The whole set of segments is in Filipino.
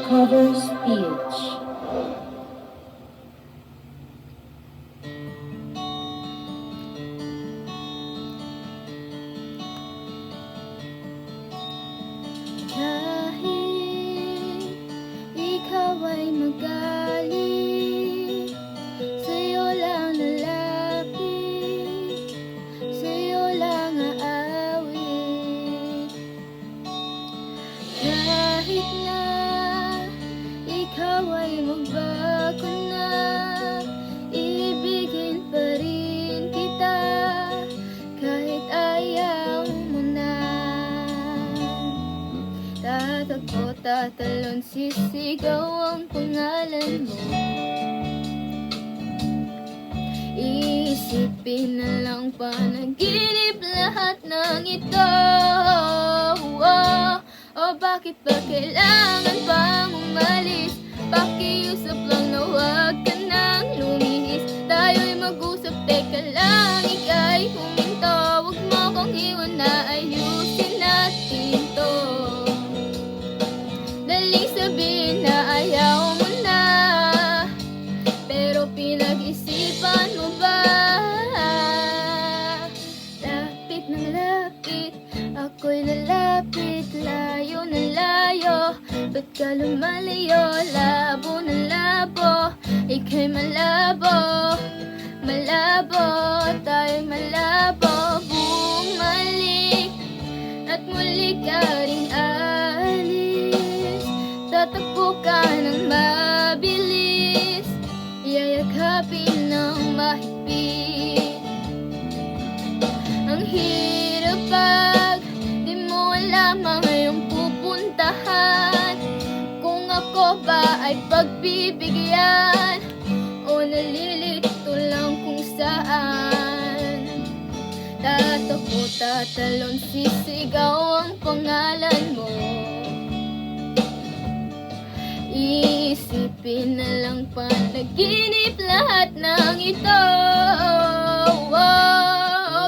covers PH. Kahit ikaw ay magaling, sa'yo lang nalapit, sa'yo lang aawit. Kahit na ikaw ay magbago na, ibigin pa rin kita kahit ayaw mo na. Tatakbo, tatalon, sisigaw ang pangalan mo. Iisipin na lang panaginip lahat ng ito. O bakit ba kailangan pang umalis? Pakiusap lang na huwag ka nang lumihis. Tayo'y mag-usap, teka lang, ika'y huminto. Huwag mo kong iwan na ayusin natin to. Daling sabihin na ayaw mo na, pero pinag-isipan mo ba? Lapit ng lapit, ako'y lalapit, layo na layo. Ba't ka lumalayo? Labo na labo, ika'y malabo, malabo, tayo'y malabo. Bumalik at muli ka rin alis. Tatakbo ka ng mabilis, yayakapin ng mahigpit. Ang hirap pag di mo alam ang iyong pupuntahan. Kung ako ba ay pagbibigyan o nalilito lang kung saan. Tatakbo, tatalon, sisigaw ang pangalan mo. Iisipin na lang panaginip lahat ng ito.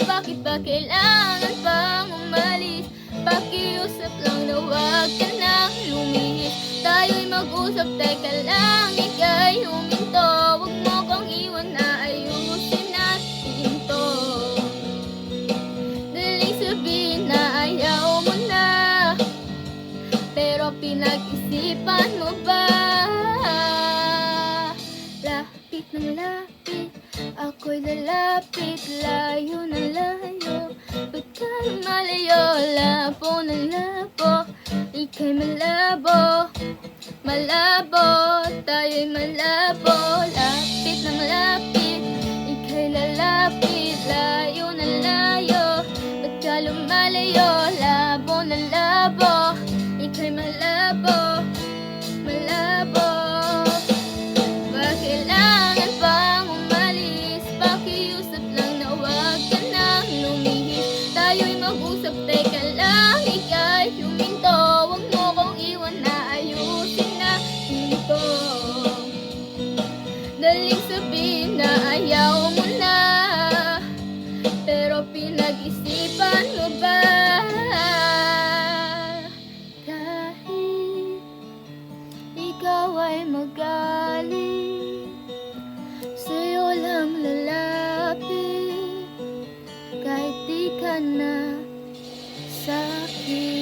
Bakit ba kailangan pang umalis? Pakiusap lang na huwag ka nang lumihis. Tayo'y mag-usap, teka lang, ika'y huminto. Huwag mo kong iwan na ayusin natin to. Daling sabihin na ayaw mo na, pero pinag-isipan mo ba? Lapit ng lapit, ako'y lalapit, layo na layo. Ba't ka lumalayo? Labo na labo, ika'y malabo, malabo, tayo'y malabo. Lapit ng lapit, ika'y lalapit, layo na layo. Ba't ka lumalayo? Labo na labo, ika'y malabo, malabo. Bakit kailangan pang umalis? Pakiusap lang na huwag ka nang lumihis. Tayo'y mag-usap, teka lang, ika'y huminto. Huwag mo kong iwan na ayusin natin to. Daling sabihin na ayaw mo na, pero pinag-isipan mo ba? Kahit ikaw ay magaling, sa'yo lang lalapit, kahit di ka na sa'kin.